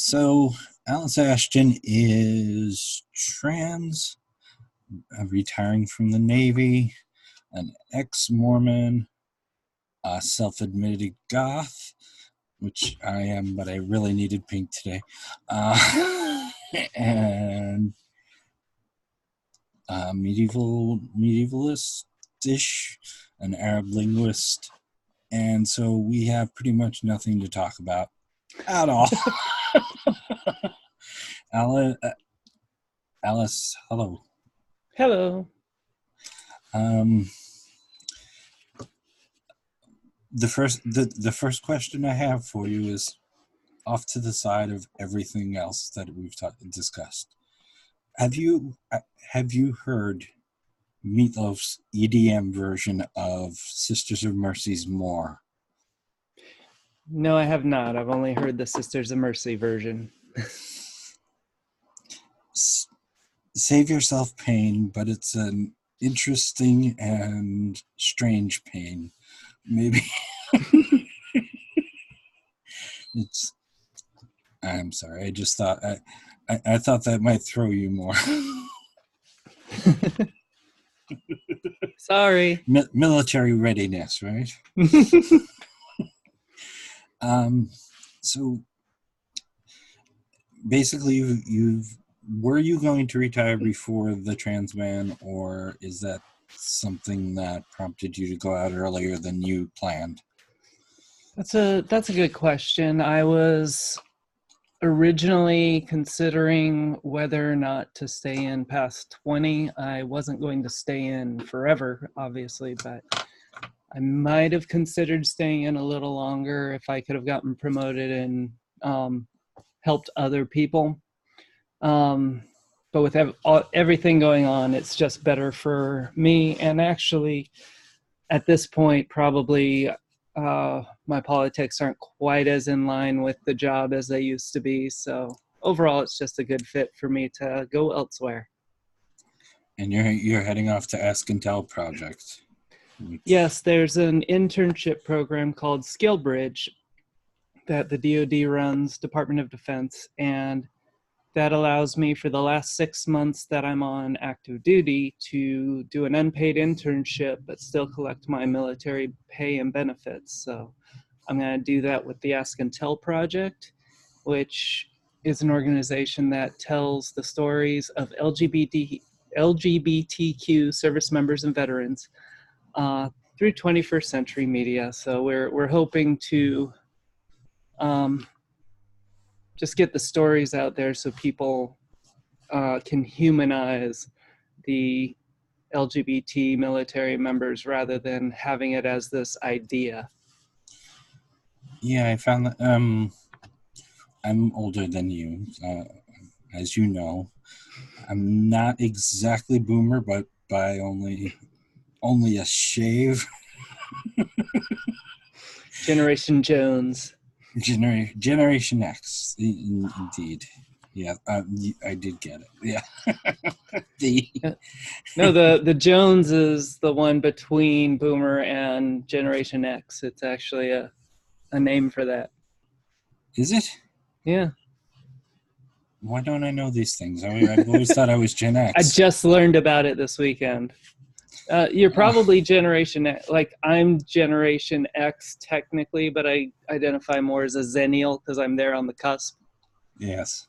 So, Alice Ashton is trans, retiring from the Navy, an ex-Mormon, a self-admitted goth, which I am, but I really needed pink today, and medievalist-ish, an Arab linguist, and so we have pretty much nothing to talk about at all. Alice, hello. Hello. The first question I have for you is off to the side of everything else that we've discussed. Have you heard Meatloaf's EDM version of Sisters of Mercy's More? No, I have not. I've only heard the Sisters of Mercy version. Save yourself pain, but it's an interesting and strange pain. Maybe it's. I'm sorry. I just thought I thought that might throw you more. Sorry. Military readiness, right? So basically, were you going to retire before the trans ban, or is that something that prompted you to go out earlier than you planned? That's a good question. I was originally considering whether or not to stay in past 20. I wasn't going to stay in forever, obviously, but I might have considered staying in a little longer if I could have gotten promoted and helped other people. But with everything going on, it's just better for me. And actually, at this point, probably my politics aren't quite as in line with the job as they used to be. So overall, it's just a good fit for me to go elsewhere. And you're heading off to Ask and Tell project. Yes, there's an internship program called Skill Bridge that the DoD runs, Department of Defense, and that allows me for the last 6 months that I'm on active duty to do an unpaid internship but still collect my military pay and benefits. So I'm going to do that with the Ask and Tell project, which is an organization that tells the stories of LGBTQ service members and veterans through 21st century media. So we're hoping to just get the stories out there so people can humanize the LGBT military members rather than having it as this idea. Yeah, I found that I'm older than you, as you know. I'm not exactly boomer, but by only a shave. Generation Jones. Generation X, indeed. Yeah, I did get it. Yeah. No, the Jones is the one between Boomer and Generation X. It's actually a name for that. Is it? Yeah. Why don't I know these things? I've always thought I was Gen X. I just learned about it this weekend. You're probably Generation X. Like, I'm Generation X technically, but I identify more as a Zennial because I'm there on the cusp. Yes.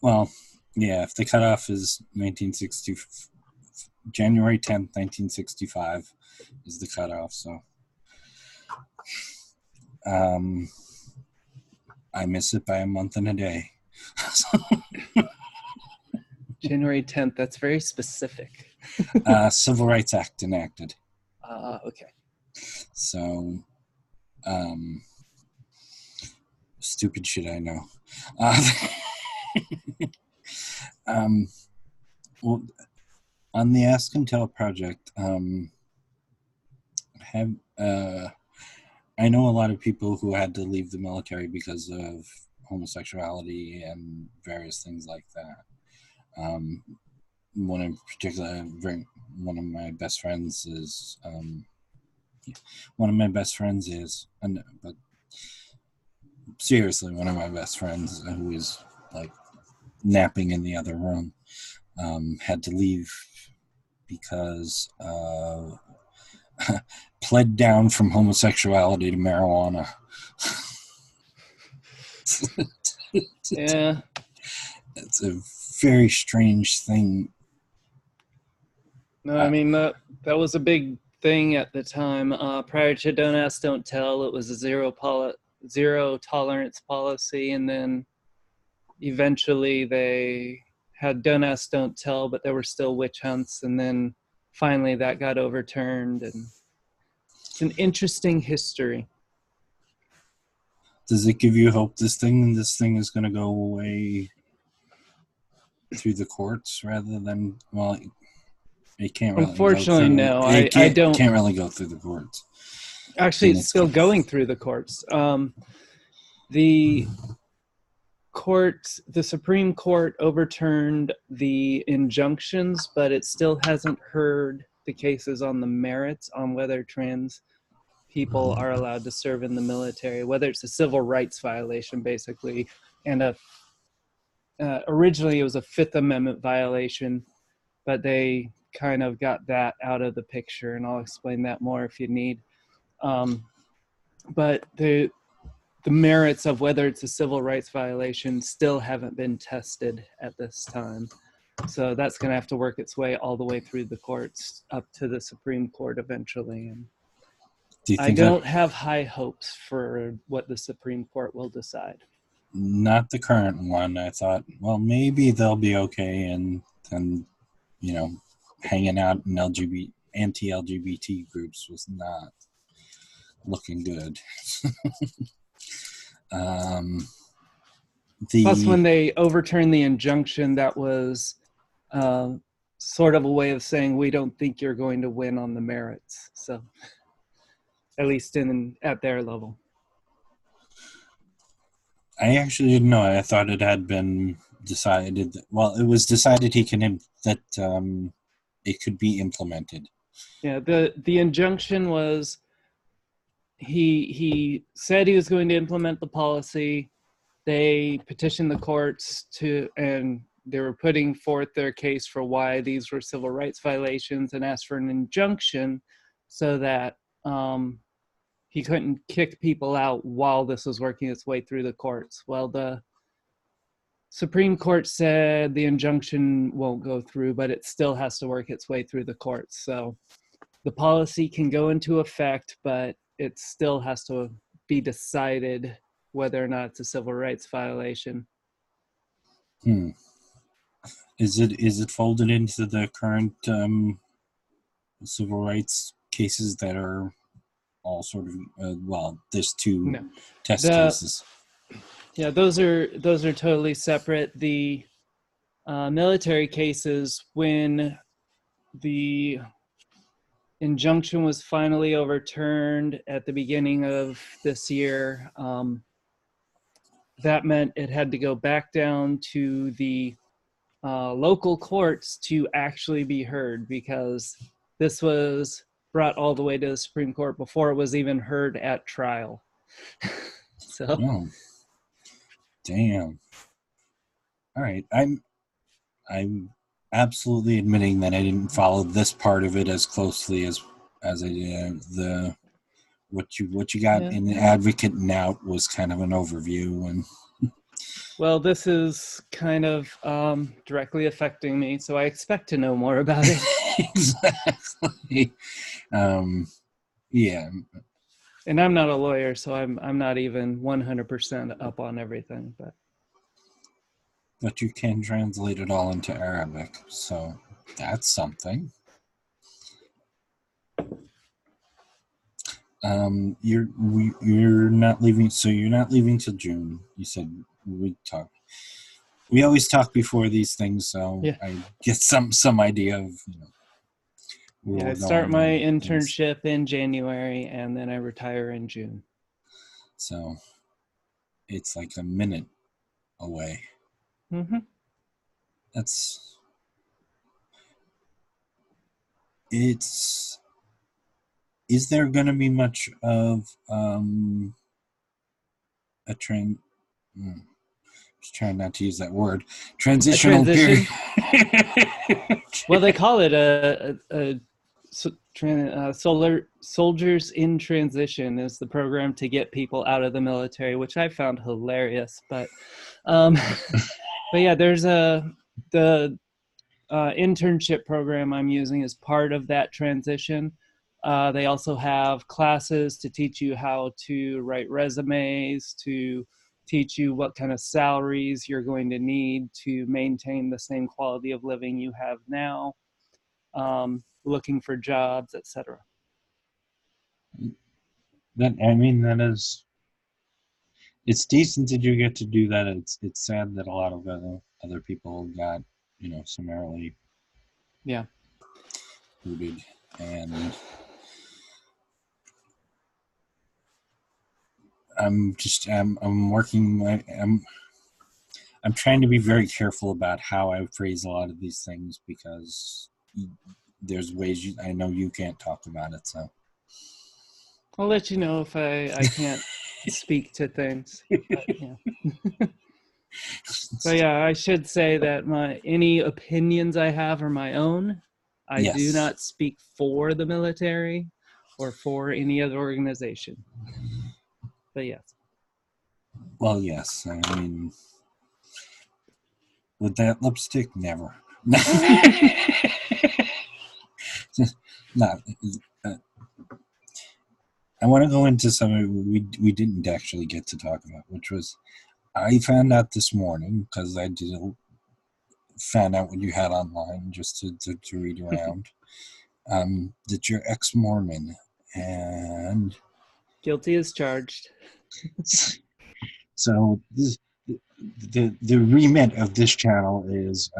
Well, yeah, if the cutoff is January 10th, 1965 is the cutoff, so I miss it by a month and a day. January 10th, that's very specific. Civil Rights Act enacted. Okay. So, stupid shit I know. Well, on the Ask and Tell project, I know a lot of people who had to leave the military because of homosexuality and various things like that. One in particular, one of my best friends is, but seriously, one of my best friends who was like napping in the other room had to leave because pled down from homosexuality to marijuana. Yeah. It's a very strange thing. No, I mean that was a big thing at the time. Prior to Don't Ask, Don't Tell, it was a zero tolerance policy, and then eventually they had Don't Ask, Don't Tell, but there were still witch hunts, and then finally that got overturned, and it's an interesting history. Does it give you hope this thing is going to go away through the courts rather than, well, it can't really go Unfortunately, through, no. it I don't. can't really go through the courts. Actually, it's still going through the courts. The Supreme Court overturned the injunctions, but it still hasn't heard the cases on the merits on whether trans people are allowed to serve in the military, whether it's a civil rights violation, basically, and originally it was a Fifth Amendment violation, but they kind of got that out of the picture, and I'll explain that more if you need. But the merits of whether it's a civil rights violation still haven't been tested at this time. So that's going to have to work its way all the way through the courts up to the Supreme Court eventually. And I don't have high hopes for what the Supreme Court will decide. Not the current one. I thought, well, maybe they'll be okay, and then, hanging out in anti-LGBT groups was not looking good. Plus, when they overturned the injunction, that was sort of a way of saying we don't think you're going to win on the merits. So, at least at their level. I actually didn't know. I thought it had been decided. Well, it was decided that it could be implemented. Yeah, the injunction was he said he was going to implement the policy. They petitioned the courts and they were putting forth their case for why these were civil rights violations and asked for an injunction so that he couldn't kick people out while this was working its way through the courts. Well, the Supreme Court said the injunction won't go through, but it still has to work its way through the courts. So the policy can go into effect, but it still has to be decided whether or not it's a civil rights violation. Is it folded into the current civil rights cases that are all sort of there's two test cases? Yeah, those are totally separate. The military cases, when the injunction was finally overturned at the beginning of this year, that meant it had to go back down to the local courts to actually be heard, because this was brought all the way to the Supreme Court before it was even heard at trial. So, damn. All right, I'm absolutely admitting that I didn't follow this part of it as closely as I did the what you got in the Advocate and Out was kind of an overview. And well, this is kind of directly affecting me, so I expect to know more about it. Exactly. Yeah. And I'm not a lawyer, so I'm not even 100% up on everything, but you can translate it all into Arabic, so that's something. You're not leaving. So you're not leaving till June. You said we talk. We always talk before these things, so yeah. I get some idea of. I start my internship in January, and then I retire in June. So it's like a minute away. Mm-hmm. Is there going to be much of a train. Just trying not to use that word. A Transitional transition. period. Well, they call it solar soldiers in transition is the program to get people out of the military, which I found hilarious. But but yeah, there's the internship program I'm using is part of that transition. They also have classes to teach you how to write resumes, to teach you what kind of salaries you're going to need to maintain the same quality of living you have now, looking for jobs, etc. That is, it's decent that you get to do that. It's sad that a lot of other people got, summarily Yeah. booted. And I'm working. I'm trying to be very careful about how I phrase a lot of these things because there's ways I know you can't talk about it. So I'll let you know if I can't speak to things. But yeah. So yeah, I should say that any opinions I have are my own. I do yes. not speak for the military or for any other organization. But yes. Well, yes. I mean, with that lipstick, never. Not. I want to go into something we didn't actually get to talk about, which was I found out this morning because I found out what you had online just to read around that you're ex-Mormon, and Guilty as charged. so the remit of this channel is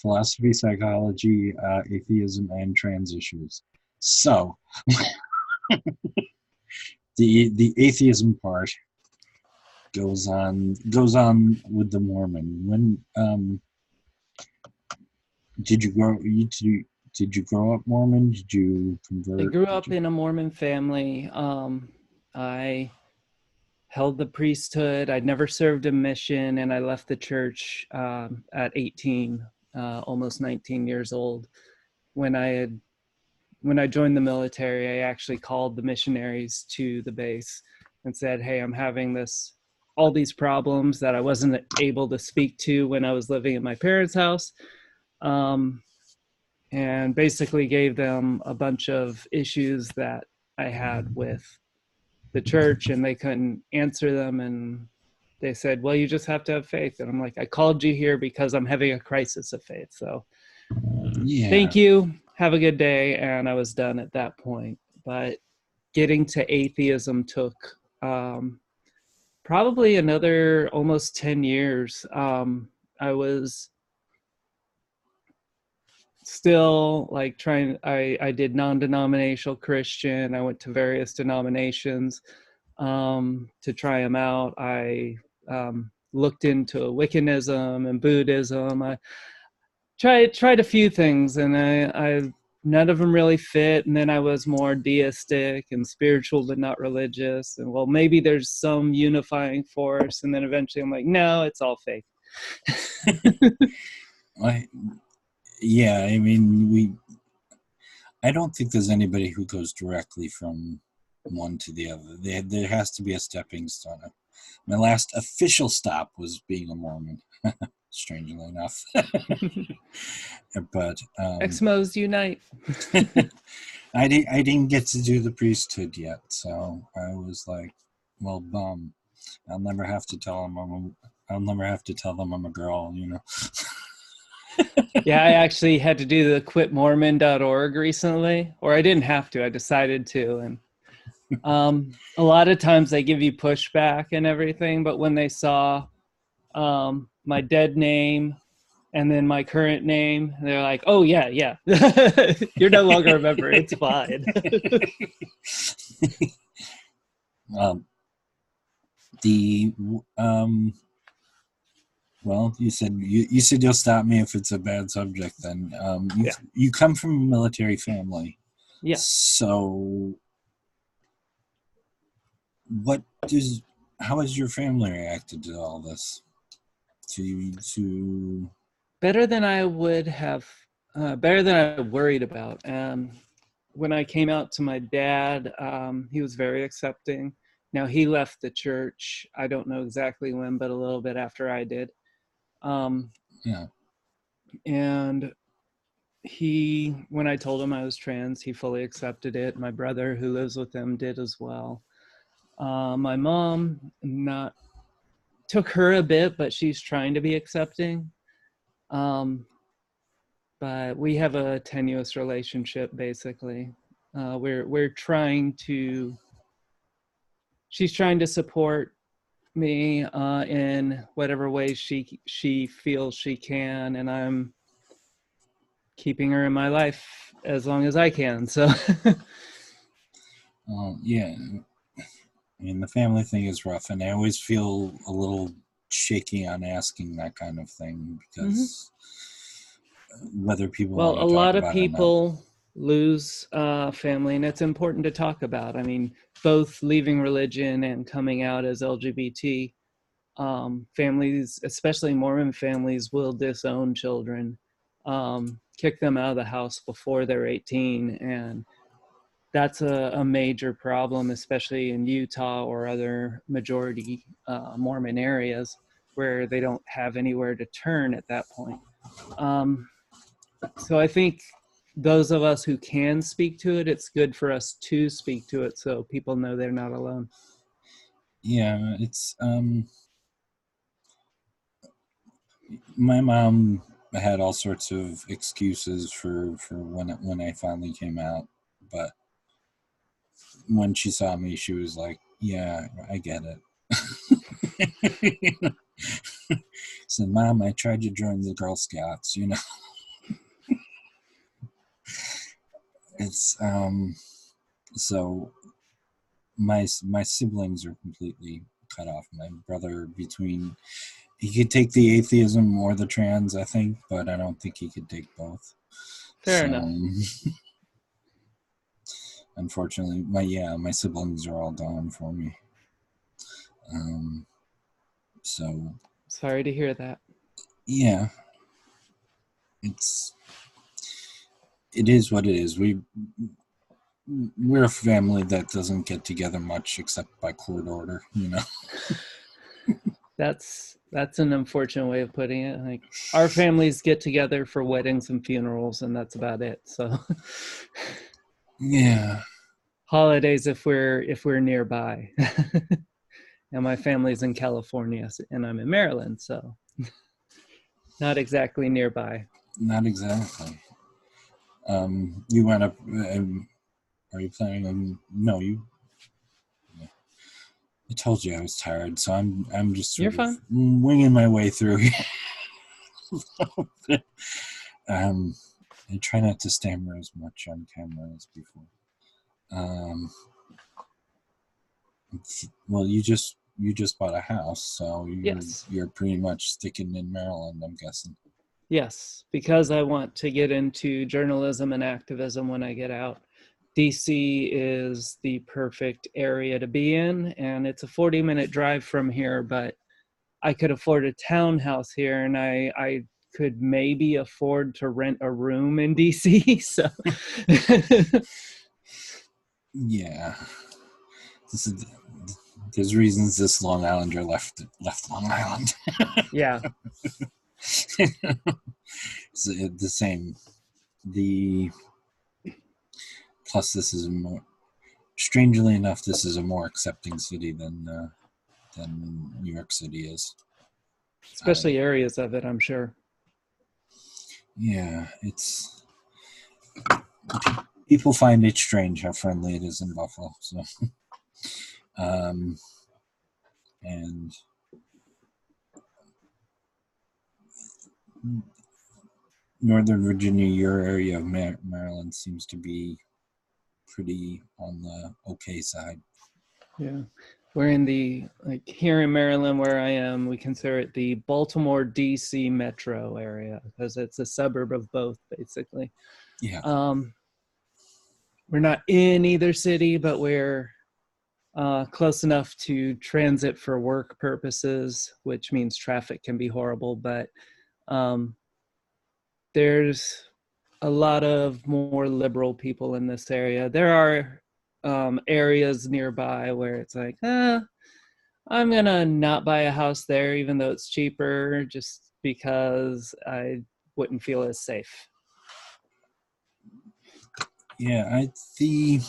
philosophy, psychology, atheism, and trans issues. So the atheism part goes on with the Mormon. When did you grow up Mormon? Did you I convert? grew up in a Mormon family. I held the priesthood. I'd never served a mission, and I left the church at 18, almost 19 years old. When I joined the military, I actually called the missionaries to the base and said, "Hey, I'm having all these problems that I wasn't able to speak to when I was living in my parents' house." And basically gave them a bunch of issues that I had with the church, and they couldn't answer them. And they said, "Well, you just have to have faith." And I'm like, "I called you here because I'm having a crisis of faith. So Yeah. thank you. Have a good day." And I was done at that point. But getting to atheism took probably another almost 10 years. I was still like I did non-denominational Christian. I went to various denominations to try them out. I looked into Wiccanism and Buddhism. I tried a few things, and I none of them really fit. And then I was more deistic and spiritual but not religious, and well, maybe there's some unifying force. And then eventually I'm like, no, it's all fake. Yeah, I mean, I don't think there's anybody who goes directly from one to the other. There has to be a stepping stone. My last official stop was being a Mormon, strangely enough. But Exmos unite. I didn't get to do the priesthood yet, so I was like, well, bum. I'll never have to tell them I'm a girl, Yeah, I actually had to do the quitmormon.org recently, or I didn't have to, I decided to. And a lot of times they give you pushback and everything, but when they saw my dead name and then my current name, they're like, "Oh yeah, you're no longer a member. It's fine." The well, you said you'll stop me if it's a bad subject. Then you come from a military family. Yeah. So what does how has your family reacted to all this? To Better than I would have, better than I worried about. When I came out to my dad, he was very accepting. Now he left the church. I don't know exactly when, but a little bit after I did. Yeah. And when I told him I was trans, he fully accepted it. My brother, who lives with him, did as well. My mom not took her a bit, but she's trying to be accepting. But we have a tenuous relationship, basically. We're trying to. She's trying to support me in whatever way she feels she can, and I'm keeping her in my life as long as I can. So, Yeah. I mean, the family thing is rough, and I always feel a little shaky on asking that kind of thing because whether people well, want a to talk lot of about it or not. people lose family, and it's important to talk about. I mean, both leaving religion and coming out as LGBT. Families, especially Mormon families, will disown children, kick them out of the house before they're 18. And that's a major problem, especially in Utah or other majority Mormon areas where they don't have anywhere to turn at that point. So I think those of us who can speak to it, it's good for us to speak to it so people know they're not alone. Yeah, it's my mom had all sorts of excuses for when I finally came out, but when she saw me, she was like, "Yeah, I get it." So, Mom, I tried to join the Girl Scouts. It's so my siblings are completely cut off. My brother, between he could take the atheism or the trans, I think, but I don't think he could take both. Fair So enough. unfortunately, my siblings are all gone for me. Um, so Sorry to hear that. yeah, it is what it is. We're a family that doesn't get together much except by court order. That's an unfortunate way of putting it. Like, our families get together for weddings and funerals, and that's about it. So Yeah. holidays if we're nearby. And my family's in California and I'm in Maryland, so not exactly nearby. Not exactly. You went up. Are you planning on? No, you. I told you I was tired, so I'm just You're sort of fine. winging my way through here. I try not to stammer as much on camera as before. Um, well, you just bought a house, so Yes. you're pretty much sticking in Maryland, I'm guessing. Yes, because I want to get into journalism and activism when I get out. DC is the perfect area to be in, and it's a 40-minute drive from here, but I could afford a townhouse here, and I could maybe afford to rent a room in DC. So Yeah, this is, there's reasons this Long Islander left Long Island. yeah, It's the same. The plus this is more. Strangely enough, this is a more accepting city than New York City is. especially areas of it, I'm sure. Yeah, it's people find it strange how friendly it is in Buffalo. So, um, and Northern Virginia, your area of Maryland seems to be pretty on the okay side. Yeah. We're in like here in Maryland where I am, we consider it the Baltimore DC metro area because it's a suburb of both, basically. Yeah, We're not in either city, but we're close enough to transit for work purposes, which means traffic can be horrible, but um, there's a lot of more liberal people in this area. There are areas nearby where it's like, I'm gonna not buy a house there, even though it's cheaper, just because I wouldn't feel as safe. Yeah, the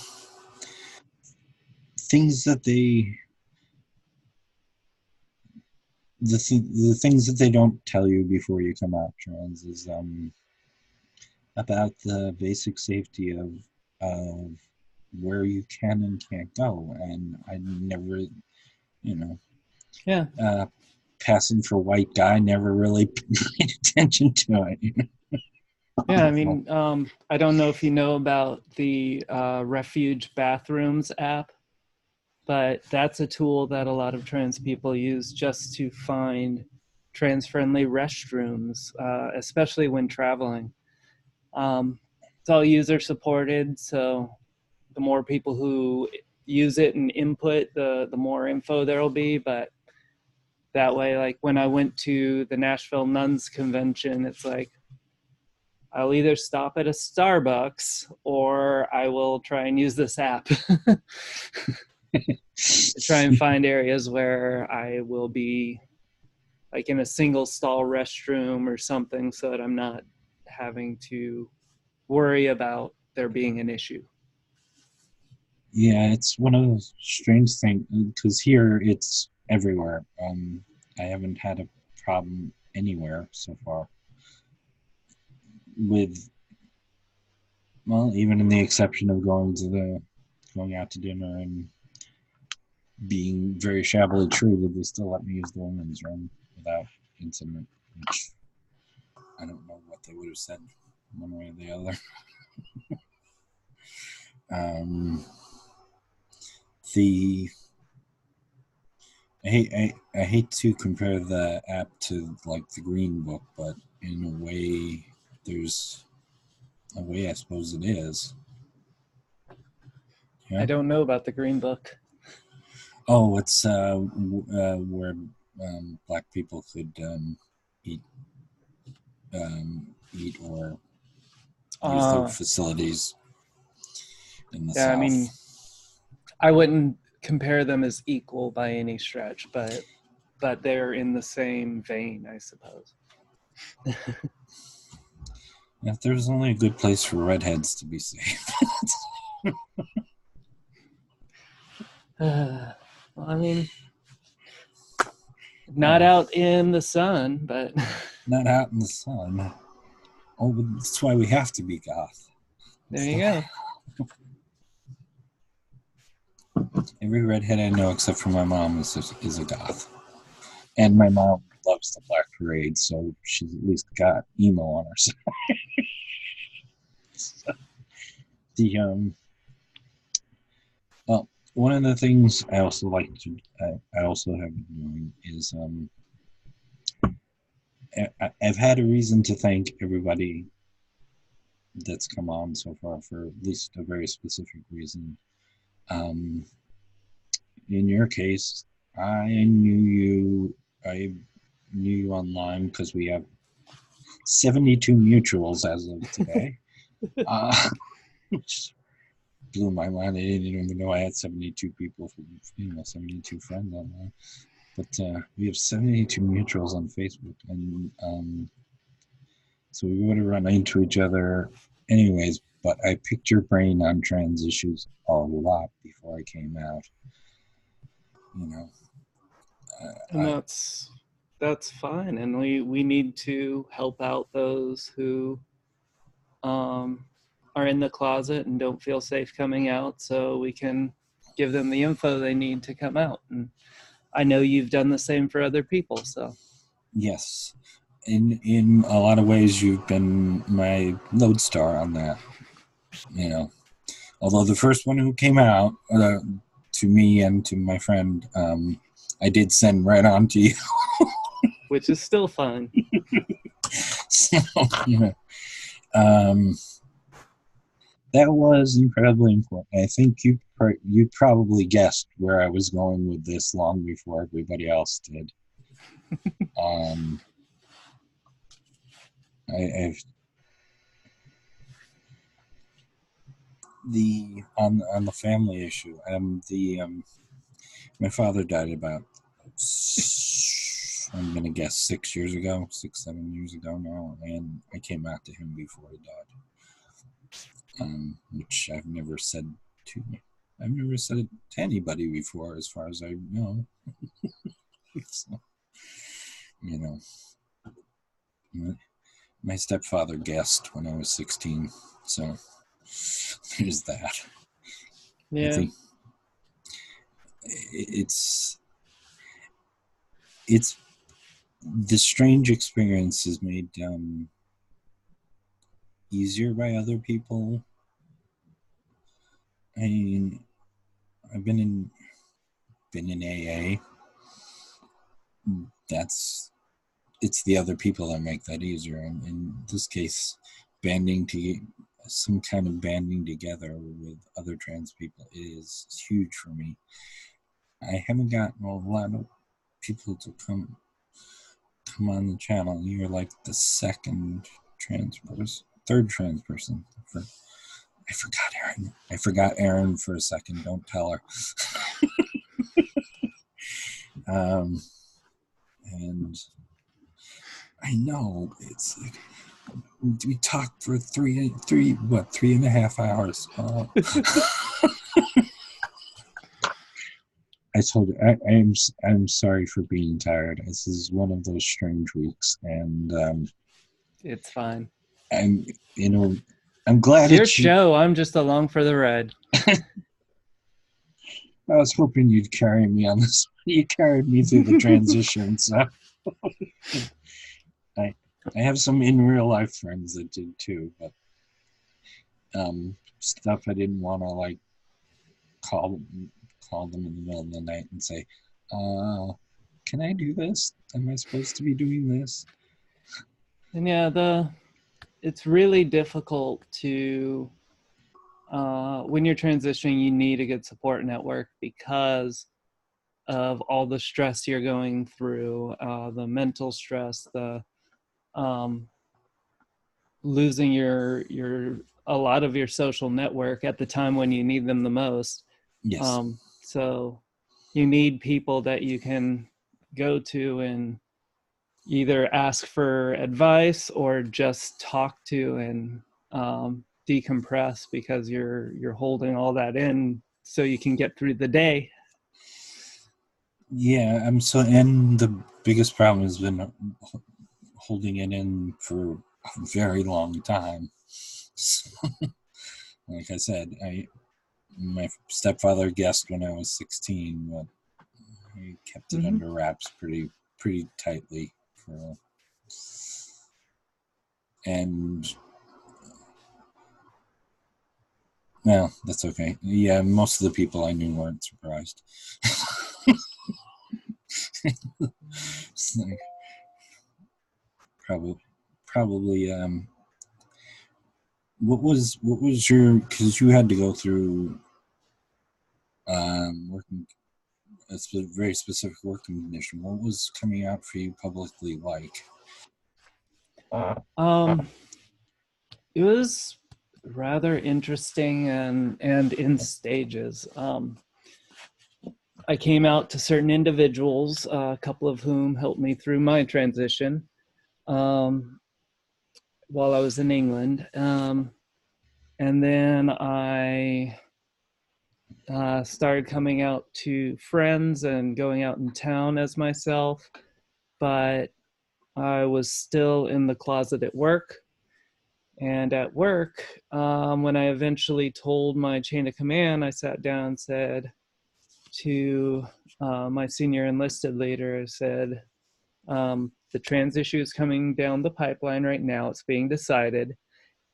things that the things that they don't tell you before you come out trans is about the basic safety of where you can and can't go. And I never, you know, Yeah. Passing for white guy, never really paid attention to it. Yeah, I mean, I don't know if you know about the Refuge Bathrooms app, but that's a tool that a lot of trans people use just to find trans-friendly restrooms, especially when traveling. It's all user-supported, so the more people who use it and input, the more info there'll be. But that way, like when I went to the Nashville Nuns Convention, it's like, I'll either stop at a Starbucks or I will try and use this app to try and find areas where I will be like in a single stall restroom or something, so that I'm not having to worry about there being an issue. Yeah, it's one of those strange things because here it's everywhere. I haven't had a problem anywhere so far with, well, even in the exception of going out to dinner and being very shabbily treated, they still let me use the women's room without incident, which I don't know what they would have said one way or the other. The I hate to compare the app to like the Green Book, but in a way, there's a way I suppose it is. Yeah? I don't know about the Green Book. Oh, it's where black people could eat or use their facilities in the South. I mean, I wouldn't compare them as equal by any stretch, but they're in the same vein, I suppose. If there's only a good place for redheads to be safe. Well, I mean, not out in the sun, but not out in the sun. Oh, that's why we have to be goth. There you go. Every redhead I know, except for my mom, is a goth. And my mom loves the Black Parade, so she's at least got emo on her side. So, well, one of the things I also like to, I also have been doing is, I've had a reason to thank everybody that's come on so far for at least a very specific reason. In your case, I knew you online because we have 72 mutuals as of today, which blew my mind. I didn't even know I had 72 people, 72 friends online. But we have 72 mutuals on Facebook, and so we would have run into each other anyways. But I picked your brain on trans issues a lot before I came out. And that's fine, and we need to help out those who are in the closet and don't feel safe coming out, so we can give them the info they need to come out. And I know you've done the same for other people, so yes, in a lot of ways you've been my lodestar on that. Although the first one who came out to me and to my friend, I did send right on to you. Which is still fun. So, that was incredibly important. I think you you probably guessed where I was going with this long before everybody else did. I've on the family issue. My father died about, I'm gonna guess 6 years ago, 7 years ago now, and I came out to him before he died, which I've never said to anybody before, as far as I know. So, you know, my stepfather guessed when I was 16, so there's that. Yeah. I think it's the strange experience is made easier by other people. I mean, I've been in AA. It's the other people that make that easier. And in this case, some kind of banding together with other trans people is huge for me. I haven't gotten a lot of people to come on the channel. You're like the third trans person. I forgot Erin. I forgot Erin for a second. Don't tell her. And I know it's like we talked for 3.5 hours. I told you I'm sorry for being tired. This is one of those strange weeks, and It's fine. I'm glad it's your show. I'm just along for the ride. I was hoping you'd carry me on this. You carried me through the transition, so I have some in real life friends that did too, but stuff I didn't want to like call them in the middle of the night and say, can I do this? Am I supposed to be doing this? And yeah, it's really difficult to when you're transitioning, you need a good support network because of all the stress you're going through, the mental stress, the losing a lot of your social network at the time when you need them the most. Yes. So you need people that you can go to and either ask for advice or just talk to and decompress, because you're holding all that in so you can get through the day. Yeah, and the biggest problem has been holding it in for a very long time. So, like I said, my stepfather guessed when I was 16, but I kept it under wraps pretty tightly and well, that's okay. Yeah, most of the people I knew weren't surprised. Like, probably what was your, because you had to go through working a very specific working condition. What was coming out for you publicly like? It was rather interesting and in stages. I came out to certain individuals, a couple of whom helped me through my transition while I was in England. And then I started coming out to friends and going out in town as myself, but I was still in the closet at work. And at work, when I eventually told my chain of command, I sat down and said to my senior enlisted leader, I said, the trans issue is coming down the pipeline right now. It's being decided.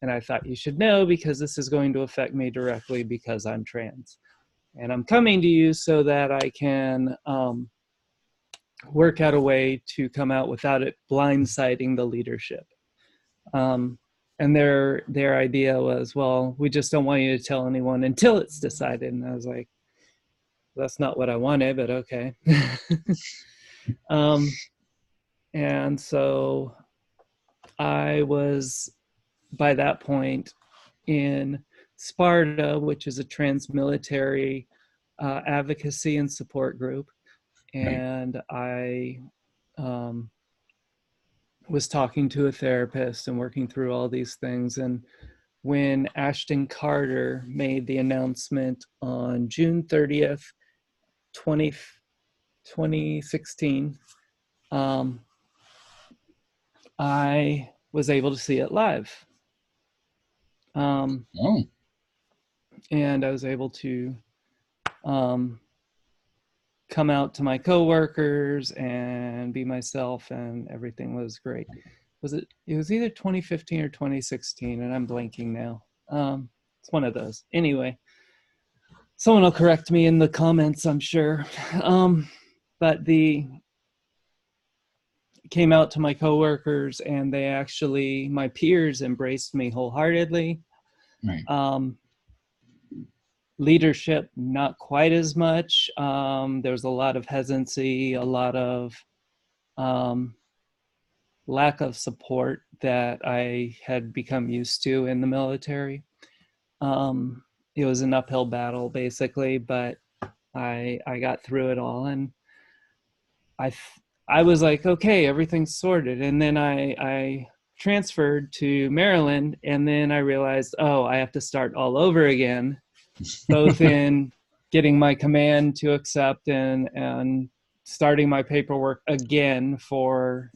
And I thought you should know because this is going to affect me directly because I'm trans. And I'm coming to you so that I can work out a way to come out without it blindsiding the leadership. and their idea was, well, we just don't want you to tell anyone until it's decided. And I was like, that's not what I wanted, but okay. And so I was, by that point, in Sparta, which is a trans-military advocacy and support group. Right. And I was talking to a therapist and working through all these things. And when Ashton Carter made the announcement on June 30th, 2016, I was able to see it live. Oh, And I was able to come out to my coworkers and be myself, and everything was great. It was either 2015 or 2016, and I'm blanking now. It's one of those. Anyway, someone will correct me in the comments, I'm sure. But came out to my coworkers, and my peers embraced me wholeheartedly. right. Leadership, not quite as much. There was a lot of hesitancy, a lot of lack of support that I had become used to in the military. It was an uphill battle, basically, but I got through it all, and I was like, okay, everything's sorted. And then I transferred to Maryland, and then I realized, oh, I have to start all over again, both in getting my command to accept and starting my paperwork again for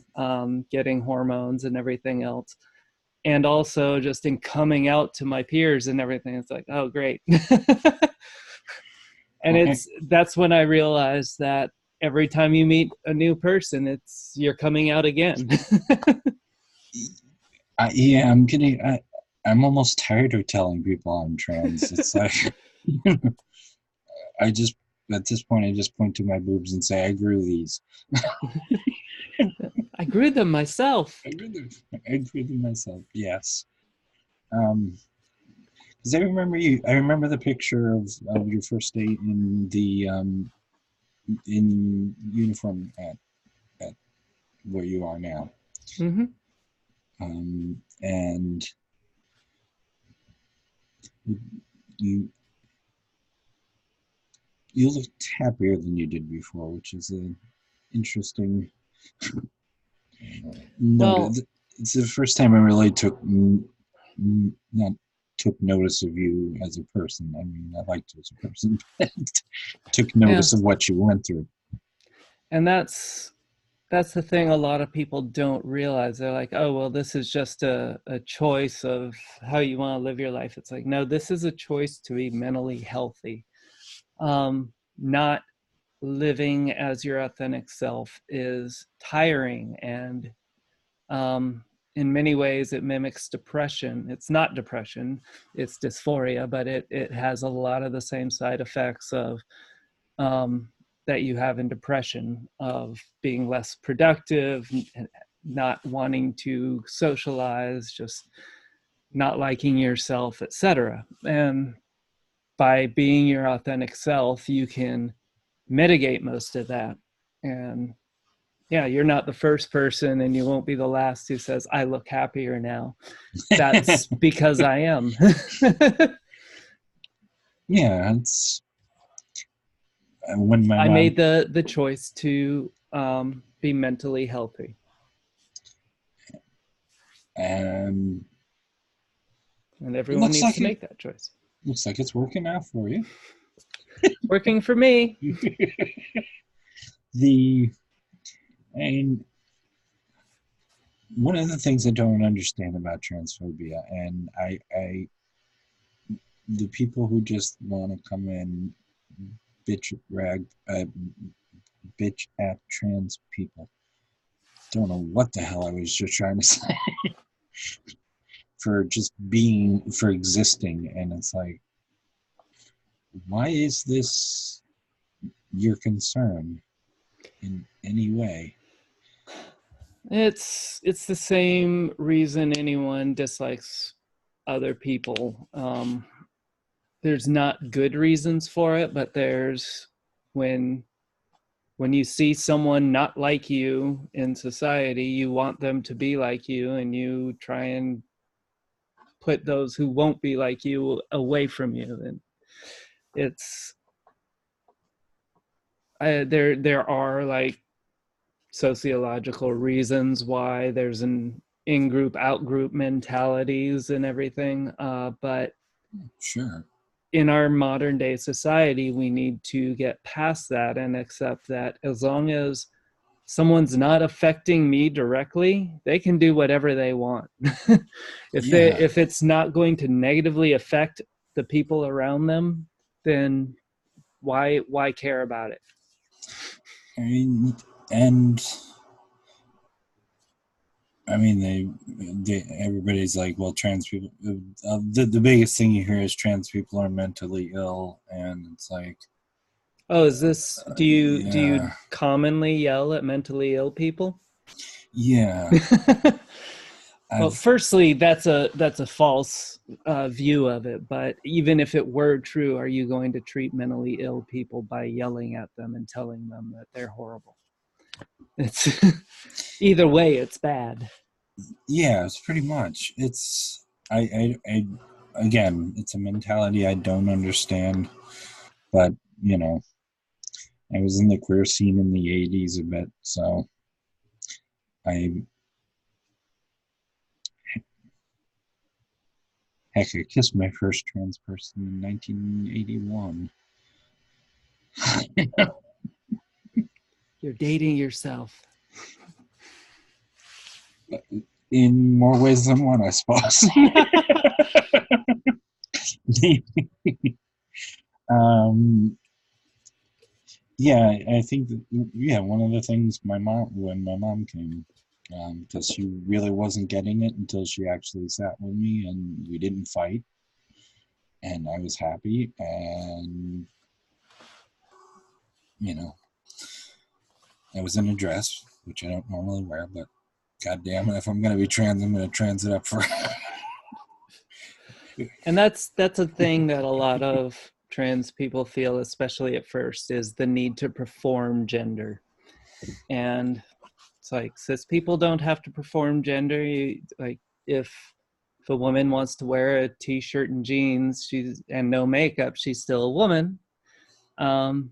getting hormones and everything else. And also just in coming out to my peers and everything. It's like, oh, great. And that's when I realized that every time you meet a new person, you're coming out again. Yeah, I'm almost tired of telling people I'm trans. It's like, I just, at this point, I just point to my boobs and say, I grew these. I grew them myself. I grew them myself, yes. Because I remember the picture of your first day in the, in uniform at where you are now. Mm-hmm. And you you looked happier than you did before, which is an interesting note. Well, It's the first time I really not took notice of you as a person. I mean, I liked you as a person, but took yeah. notice of what you went through. And that's the thing a lot of people don't realize. They're like, oh, well, this is just a choice of how you want to live your life. It's like, no, this is a choice to be mentally healthy. Not living as your authentic self is tiring, and in many ways it mimics depression. It's not depression, it's dysphoria, but it has a lot of the same side effects of that you have in depression, of being less productive, not wanting to socialize, just not liking yourself, etc. And by being your authentic self, you can mitigate most of that. And yeah, you're not the first person, and you won't be the last who says, I look happier now. That's because I am. Yeah, it's when my I mom. made the choice to be mentally healthy. Um, And it everyone needs to make that choice. looks like it's working out for you. Working for me. And one of the things I don't understand about transphobia, and the people who just want to come in, bitch bitch at trans people. Don't know what the hell I was just trying to say. For existing, and it's like, why is this your concern in any way? It's the same reason anyone dislikes other people. There's not good reasons for it, but there's when when you see someone not like you in society, you want them to be like you, and you try and put those who won't be like you away from you. And it's there are like sociological reasons why there's an in-group out-group mentalities and everything, but Sure. in our modern day society we need to get past that and accept that as long as someone's not affecting me directly, they can do whatever they want. Yeah. If it's not going to negatively affect the people around them, then why care about it? I mean, and I mean, everybody's like, well, trans people. The biggest thing you hear is trans people are mentally ill, and it's like, Oh, is this do you yeah, commonly yell at mentally ill people? yeah. Well, I've firstly, that's a false view of it. But even if it were true, are you going to treat mentally ill people by yelling at them and telling them that they're horrible? It's either way, it's bad. yeah, it's pretty much. It's I again, it's a mentality I don't understand, but you know, I was in the queer scene in the '80s a bit, so I heck, I kissed my first trans person in 1981. You're dating yourself. In more ways than one, I suppose. um, yeah, I think that, yeah, one of the things when my mom came, because she really wasn't getting it until she actually sat with me and we didn't fight, and I was happy, and you know, I was in a dress, which I don't normally wear, but god damn it, if I'm gonna be trans, I'm gonna trans it up for. And that's a thing that a lot of trans people feel, especially at first, is the need to perform gender. And it's like cis people don't have to perform gender. Like if if a woman wants to wear a t-shirt and jeans, she's and no makeup, she's still a woman. Um,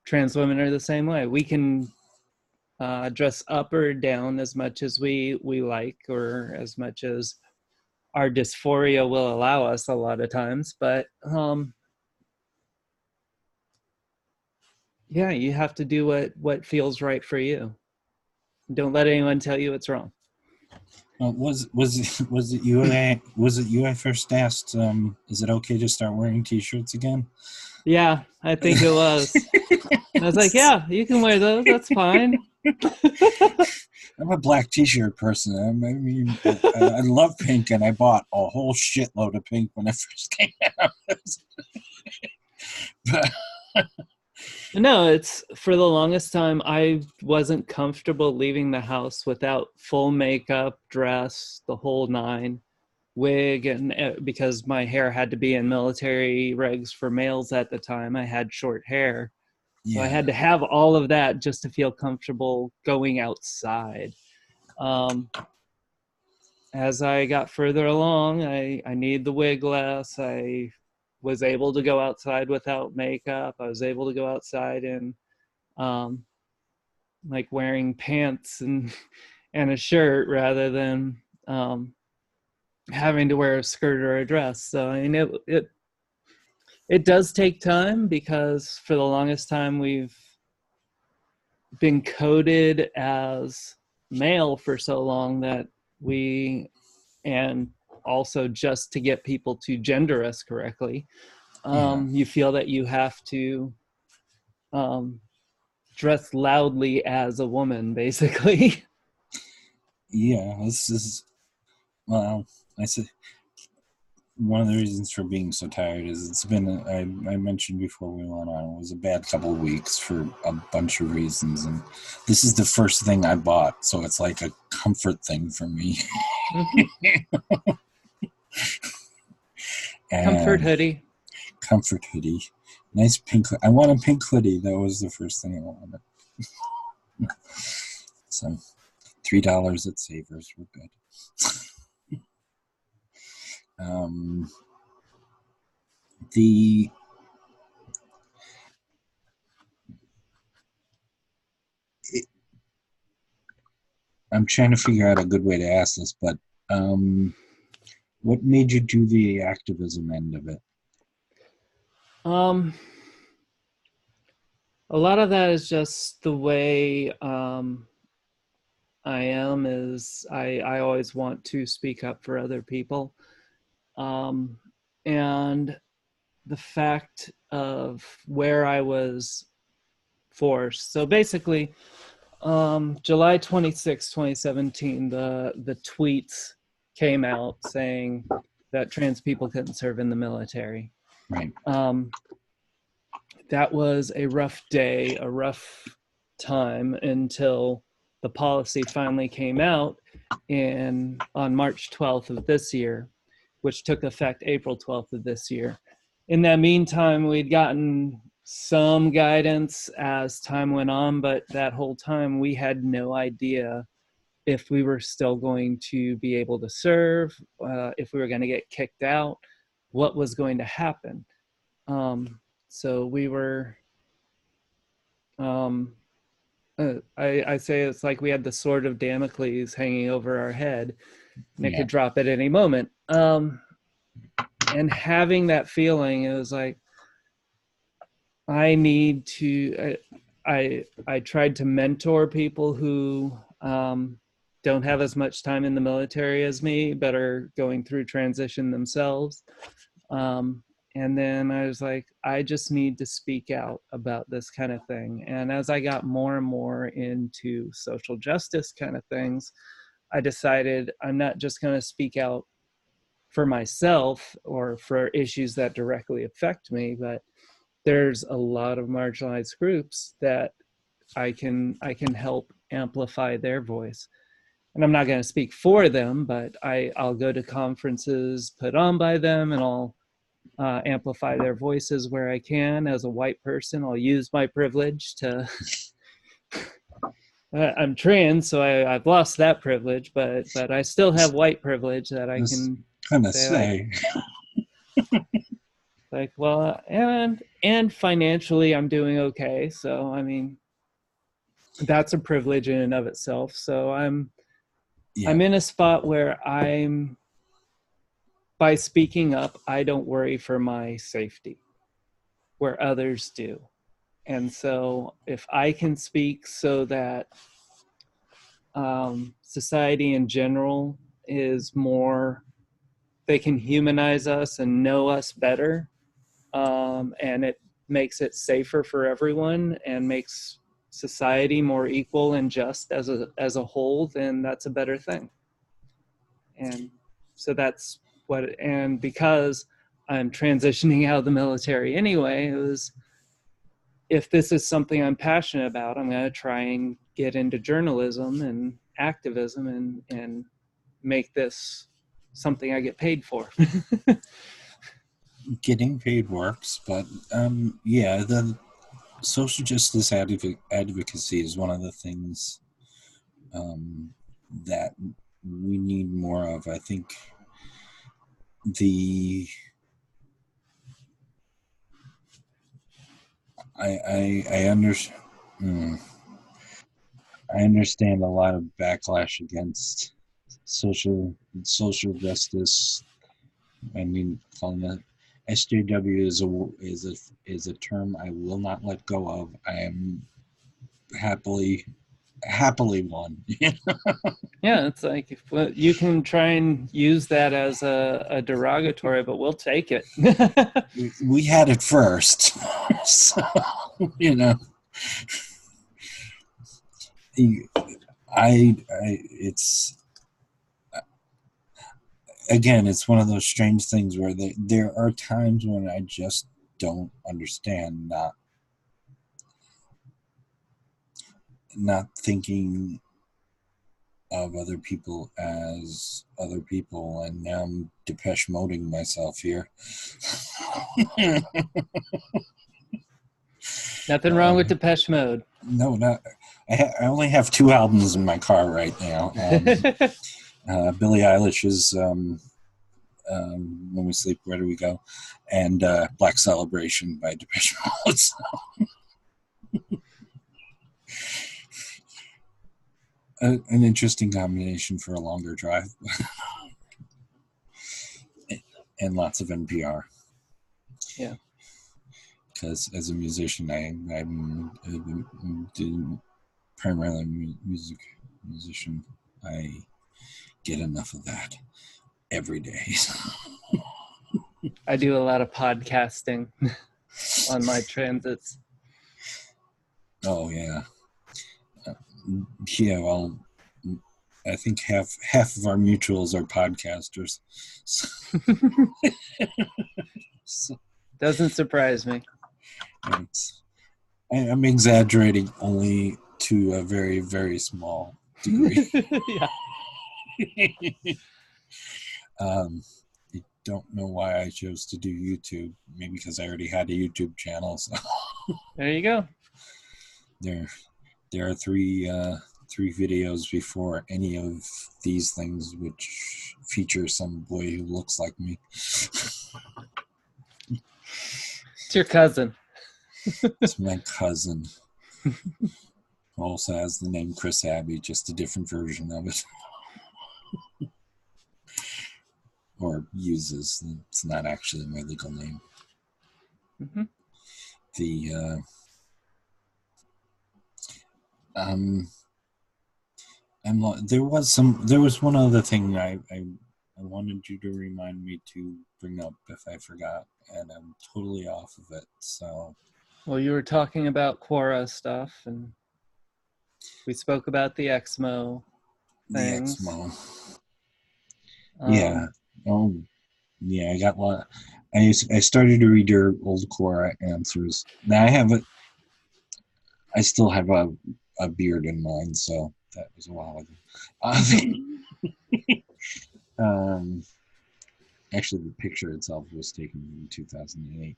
Trans women are the same way. We can dress up or down as much as we like, or as much as our dysphoria will allow us a lot of times. But yeah, you have to do what feels right for you. Don't let anyone tell you it's wrong. Was it you I first asked? Is it okay to start wearing t-shirts again? Yeah, I think it was. And I was like, yeah, you can wear those. That's fine. I'm a black t-shirt person. I mean, I love pink, and I bought a whole shitload of pink when it first came out. But No, it's for the longest time I wasn't comfortable leaving the house without full makeup, dress, the whole nine, wig, and because my hair had to be in military regs for males at the time, I had short hair. So I yeah, had to have all of that just to feel comfortable going outside. Um, as I got further along, I need the wig less. I was able to go outside without makeup. I was able to go outside in um, like wearing pants and and a shirt rather than having to wear a skirt or a dress. So I mean, it does take time because for the longest time we've been coded as male for so long that we and also just to get people to gender us correctly, yeah, you feel that you have to um, dress loudly as a woman, basically. yeah. This is well. I said one of the reasons for being so tired is it's been, I mentioned before we went on, it was a bad couple of weeks for a bunch of reasons. And this is the first thing I bought. So it's like a comfort thing for me. Comfort hoodie. Comfort hoodie. Nice pink. I want a pink hoodie. That was the first thing I wanted. So $3 at Savers. We're good. I'm trying to figure out a good way to ask this, but what made you do the activism end of it? A lot of that is just the way I am. Is I always want to speak up for other people, and the fact of where I was forced. So basically, July 26, 2017, the tweets came out saying that trans people couldn't serve in the military. Right. That was a rough day, a rough time until the policy finally came out on March 12th of this year, which took effect April 12th of this year. In that meantime, we'd gotten some guidance as time went on, but that whole time we had no idea if we were still going to be able to serve, if we were going to get kicked out, what was going to happen. So we were, I say it's like we had the sword of Damocles hanging over our head, and it could drop at any moment. And having that feeling, it was like, I need to, I tried to mentor people who don't have as much time in the military as me, but are going through transition themselves. And then I was like, I just need to speak out about this kind of thing. And as I got more and more into social justice kind of things, I decided I'm not just going to speak out for myself or for issues that directly affect me, but there's a lot of marginalized groups that I can help amplify their voice. And I'm not going to speak for them, but I'll go to conferences put on by them, and I'll amplify their voices where I can. As a white person, I'll use my privilege to I'm trans, so I've lost that privilege, but I still have white privilege that I can kind of say. Like, well, and financially I'm doing okay. So, I mean, that's a privilege in and of itself. So I'm in a spot where by speaking up, I don't worry for my safety where others do. And so if I can speak so that society in general is more, they can humanize us and know us better, and it makes it safer for everyone and makes society more equal and just as a whole, then that's a better thing. And so that's what, and because I'm transitioning out of the military anyway, it was, if this is something I'm passionate about, I'm going to try and get into journalism and activism and make this something I get paid for. Getting paid works, but the social justice advocacy is one of the things that we need more of. I think I understand a lot of backlash against social justice. I mean, calling it SJW is a term I will not let go of. I am happily one. Yeah, it's like, well, you can try and use that as a derogatory, but we'll take it. We had it first, so it's again, it's one of those strange things where there are times when I just don't understand, not thinking of other people as other people, and now I'm Depeche Moding myself here. Nothing wrong with Depeche Mode. No, not. I only have 2 albums in my car right now. Billie Eilish's "When We Sleep, Where Do We Go," and "Black Celebration" by Depeche Mode. So. An interesting combination for a longer drive, and lots of NPR. Yeah. Because as a musician, I'm doing primarily musician. I get enough of that every day. I do a lot of podcasting on my transits. Oh yeah, yeah. Well, I think half of our mutuals are podcasters. So, doesn't surprise me. I'm exaggerating only to a very, very small degree. Yeah. I don't know why I chose to do YouTube. Maybe because I already had a YouTube channel. So there you go. There are three videos before any of these things, which feature some boy who looks like me. It's your cousin. It's my cousin. Also has the name Chris Abbey, just a different version of it. Or uses. It's not actually my legal name. Mm-hmm. There was one other thing I wanted you to remind me to bring up if I forgot, and I'm totally off of it. So. Well, you were talking about Quora stuff, and we spoke about the Exmo things. The Exmo. Yeah. Oh, yeah. I got one. I started to read your old Quora answers. Now I still have a beard in mine, so that was a while ago. Actually, the picture itself was taken in 2008.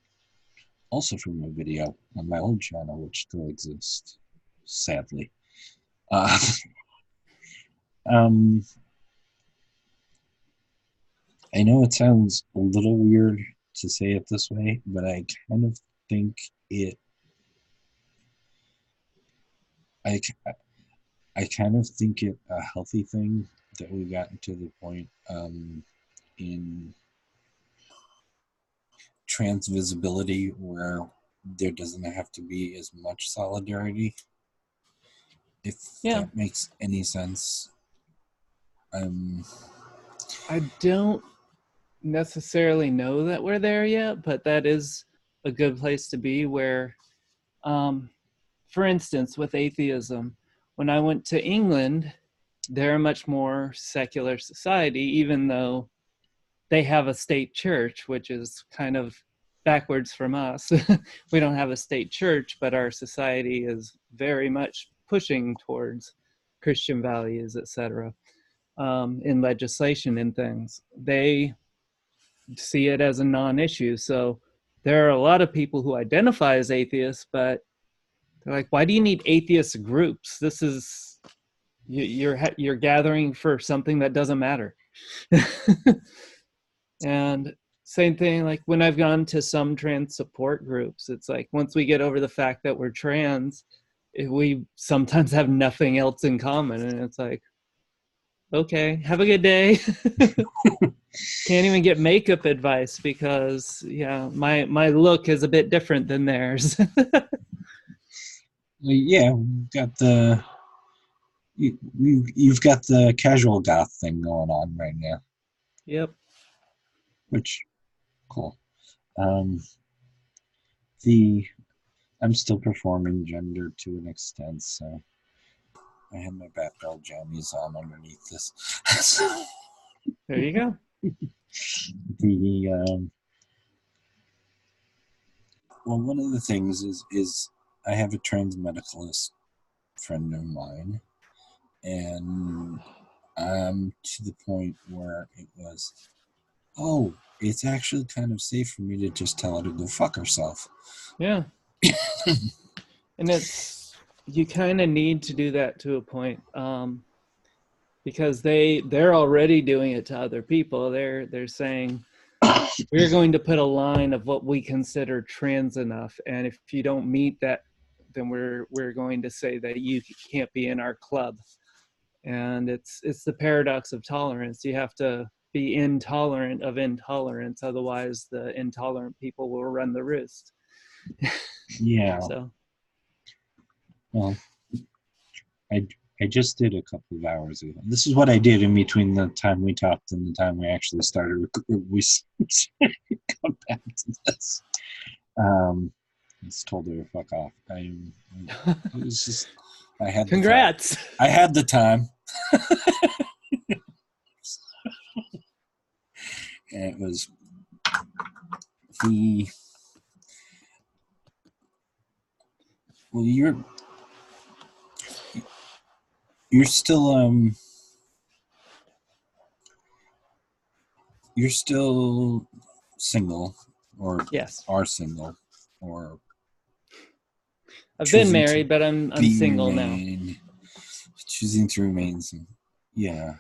Also from a video on my old channel, which still exists, sadly. I know it sounds a little weird to say it this way, but I kind of think I kind of think it a healthy thing that we gotten to the point in trans visibility where there doesn't have to be as much solidarity, if that makes any sense. I don't necessarily know that we're there yet, but that is a good place to be where, for instance, with atheism, when I went to England, they're a much more secular society, even though they have a state church, which is kind of backwards from us. We don't have a state church, but our society is very much pushing towards Christian values, etc. In legislation and things. They see it as a non-issue. So there are a lot of people who identify as atheists, but they're like, why do you need atheist groups? This is, you're gathering for something that doesn't matter. And same thing, like when I've gone to some trans support groups, it's like once we get over the fact that we're trans, we sometimes have nothing else in common. And it's like, okay, have a good day. Can't even get makeup advice because my look is a bit different than theirs. Yeah, you've got the casual goth thing going on right now. Yep. Which, cool. I'm still performing gender to an extent, so I have my Batgirl jammies on underneath this. There you go. The well, one of the things is I have a trans medicalist friend of mine, and I'm to the point where it was, oh, it's actually kind of safe for me to just tell her to go fuck herself. Yeah. And you kind of need to do that to a point, because they're already doing it to other people. They're saying, we're going to put a line of what we consider trans enough, and if you don't meet that, then we're going to say that you can't be in our club. And it's the paradox of tolerance. You have to be intolerant of intolerance, otherwise the intolerant people will run the roost. Yeah. So Well, I I just did a couple of hours ago. This is what I did in between the time we talked and the time we actually started. We come back to this. Just told her to fuck off. It was just I had congrats. I had the time. And it was the well, you're still single, or Yes, are single, or I've been choosing to married, but I'm single now. choosing to remain. Yeah,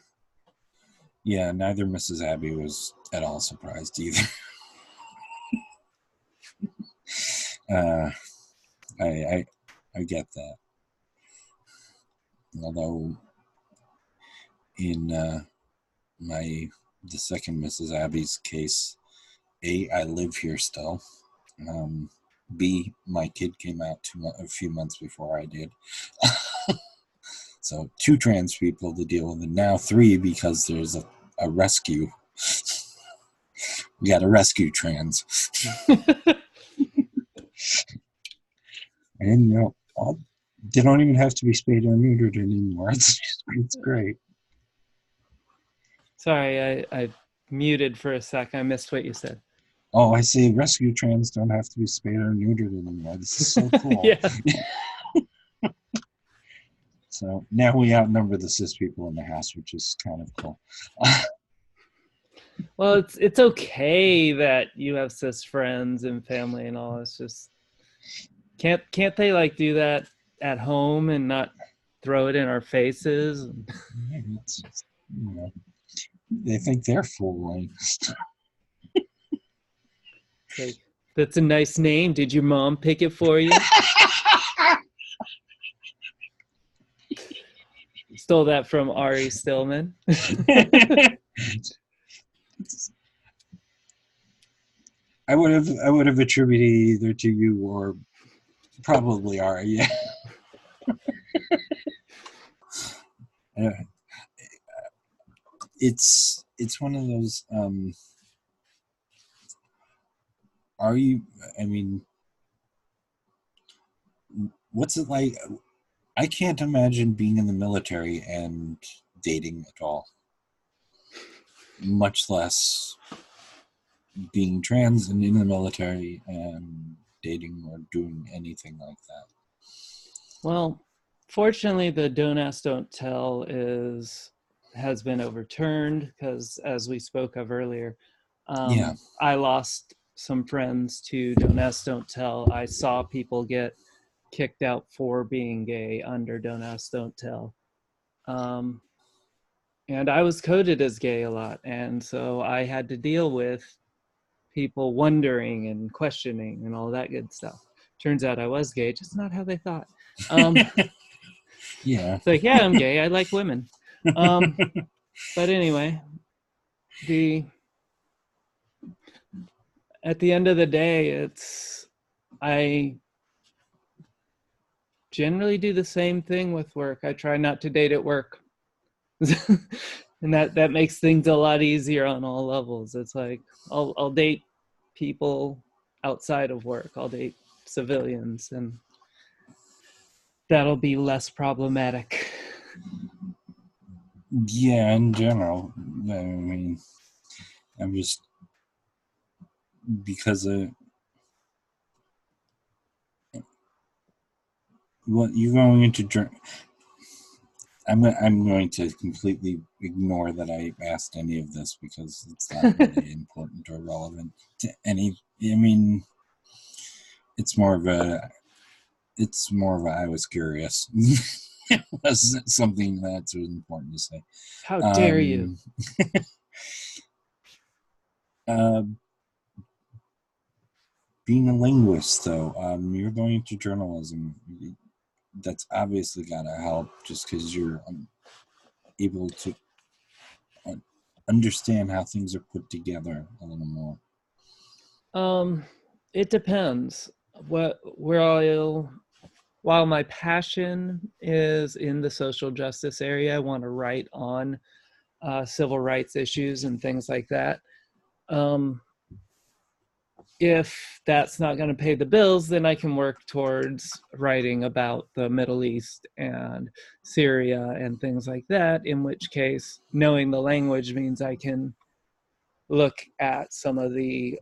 yeah. Neither Mrs. Abby was at all surprised either. uh, I get that. Although in the second Mrs. Abby's case, I live here still. B, my kid came out a few months before I did. So 2 trans people to deal with, and now 3 because there's a rescue. We got a rescue trans. And they don't even have to be spayed or neutered anymore. It's great. Sorry, I muted for a sec. I missed what you said. Oh, I say rescue trans don't have to be spayed or neutered anymore. This is so cool. Yeah. So now we outnumber the cis people in the house, which is kind of cool. Well, it's okay that you have cis friends and family and all. It's just can't they like do that at home and not throw it in our faces? It's just, they think they're fooling. It's like, that's a nice name. Did your mom pick it for you? Stole that from Ari Stillman. I would have attributed either to you or probably Ari. Yeah. It's one of those. Are you? I mean, what's it like? I can't imagine being in the military and dating at all, much less being trans and in the military and dating or doing anything like that. Well, fortunately, the Don't Ask, Don't Tell has been overturned because, as we spoke of earlier, Yeah. I lost some friends to Don't Ask, Don't Tell. I saw people get kicked out for being gay under Don't Ask, Don't Tell. And I was coded as gay a lot. And so I had to deal with people wondering and questioning and all that good stuff. Turns out I was gay, just not how they thought. Yeah. It's like, yeah, I'm gay. I like women. But anyway, at the end of the day, I generally do the same thing with work. I try not to date at work. And that makes things a lot easier on all levels. It's like I'll date people outside of work. I'll date civilians, and that'll be less problematic. Yeah, in general. I mean, I'm just because well, you're going into. I'm going to completely ignore that I asked any of this because it's not really important or relevant to any. I mean, it's more of a. I was curious. It wasn't something that's important to say. How dare you? Uh, being a linguist, though, you're going into journalism. That's obviously got to help just because you're able to understand how things are put together a little more. It depends. While my passion is in the social justice area, I want to write on civil rights issues and things like that. If that's not going to pay the bills, then I can work towards writing about the Middle East and Syria and things like that, in which case knowing the language means I can look at some of the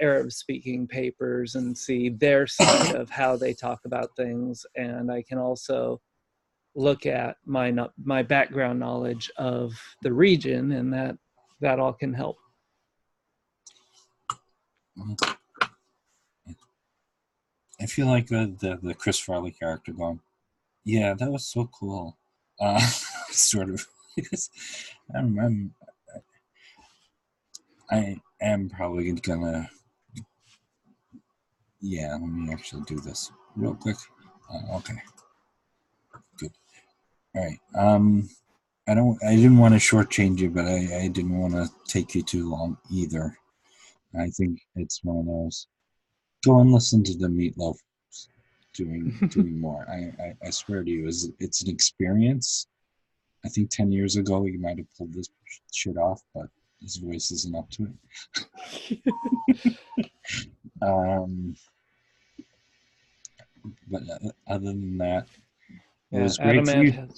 Arab speaking papers and see their side of how they talk about things. And I can also look at my background knowledge of the region, and that all can help. I feel like the Chris Farley character going, yeah, that was so cool. Sort of. I am probably gonna. Yeah, let me actually do this real quick. Okay, good. All right. I didn't want to shortchange you, but I didn't want to take you too long either. I think it's one of those. Go and listen to the Meatloaf doing more. I swear to you, it's an experience. I think 10 years ago he might have pulled this shit off, but his voice isn't up to it. But other than that, it was great for you.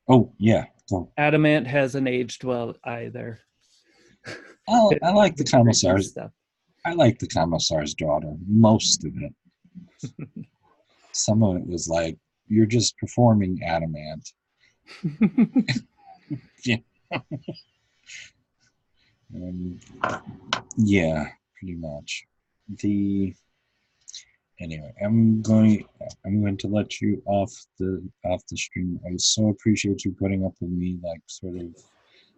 Oh yeah, go. Adamant hasn't aged well either. Oh, I like the commissar's stuff. I like the commissar's daughter. Most of it. Some of it was like you're just performing Adamant. Yeah. Yeah, pretty much. Anyway, I'm going to let you off the stream. I so appreciate you putting up with me, like sort of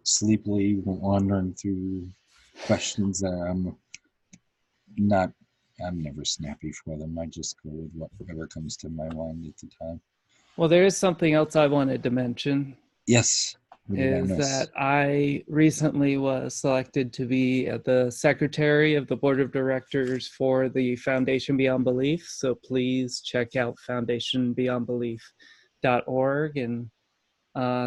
sleepily wandering through questions that I'm never snappy for them. I just go with whatever comes to my mind at the time. Well, there is something else I wanted to mention. Yes. Is that I recently was selected to be the secretary of the board of directors for the Foundation Beyond Belief. So please check out foundationbeyondbelief.org and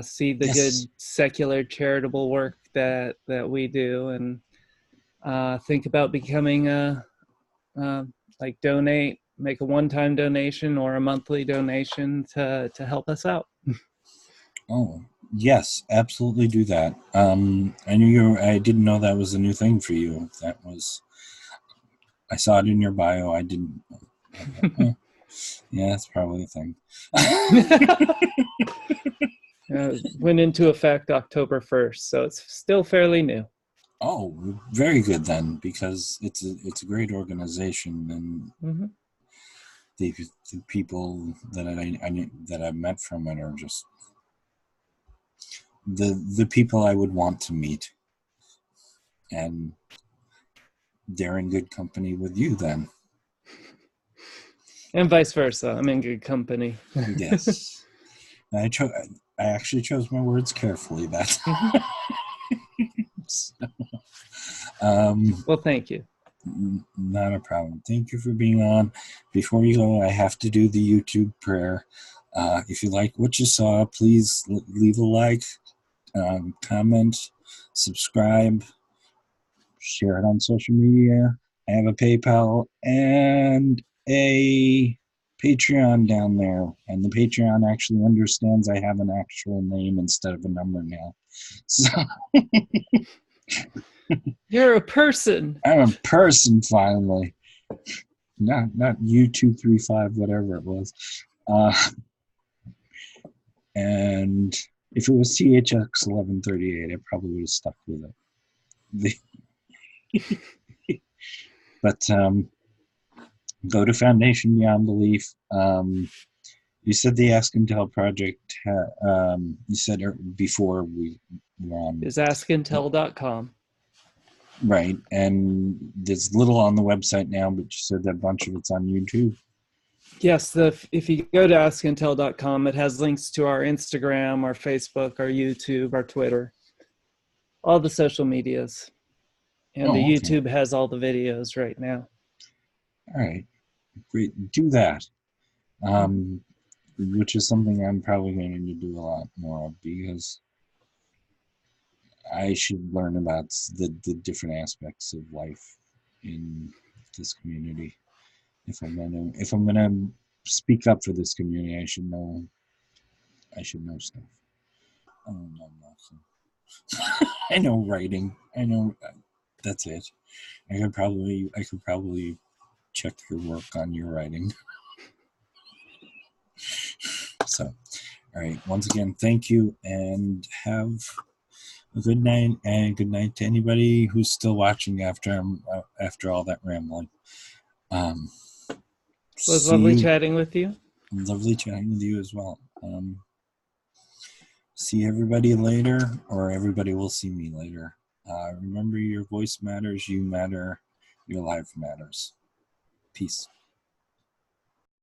see the good secular charitable work that we do, and think about becoming donate, make a one-time donation or a monthly donation to help us out. Oh, yes, absolutely do that. I didn't know that was a new thing for you. I saw it in your bio. I didn't. Yeah, that's probably a thing. Went into effect October 1st, so it's still fairly new. Oh, very good then, because it's a great organization, and the people that I've met from it are just the people I would want to meet, and they're in good company with you then. And vice versa. I'm in good company. Yes. I actually chose my words carefully. Well, thank you. Not a problem. Thank you for being on. Before you go, I have to do the YouTube prayer. If you like what you saw, please leave a like, comment, subscribe, share it on social media. I have a PayPal and a Patreon down there, and the Patreon actually understands I have an actual name instead of a number now. So You're a person. I'm a person finally. Not U235, whatever it was. Uh, and if it was THX 1138, I probably would have stuck with it. But go to Foundation Beyond Belief. You said the Ask and Tell project. You said before we were on. Is askintel.com. Right, and there's little on the website now, but you said that a bunch of it's on YouTube. Yes, if you go to askintel.com, it has links to our Instagram, our Facebook, our YouTube, our Twitter, all the social medias. And the Okay. YouTube has all the videos right now. All right, great. Do that, which is something I'm probably going to do a lot more of, because I should learn about the different aspects of life in this community. If I'm gonna speak up for this community, I should know stuff. I don't know nothing. I know writing. I know that's it. I could probably check your work on your writing. So, all right. Once again, thank you, and have a good night. And good night to anybody who's still watching after all that rambling. It was lovely chatting with you. Lovely chatting with you as well. See everybody later, or everybody will see me later. Remember, your voice matters, you matter, your life matters. Peace.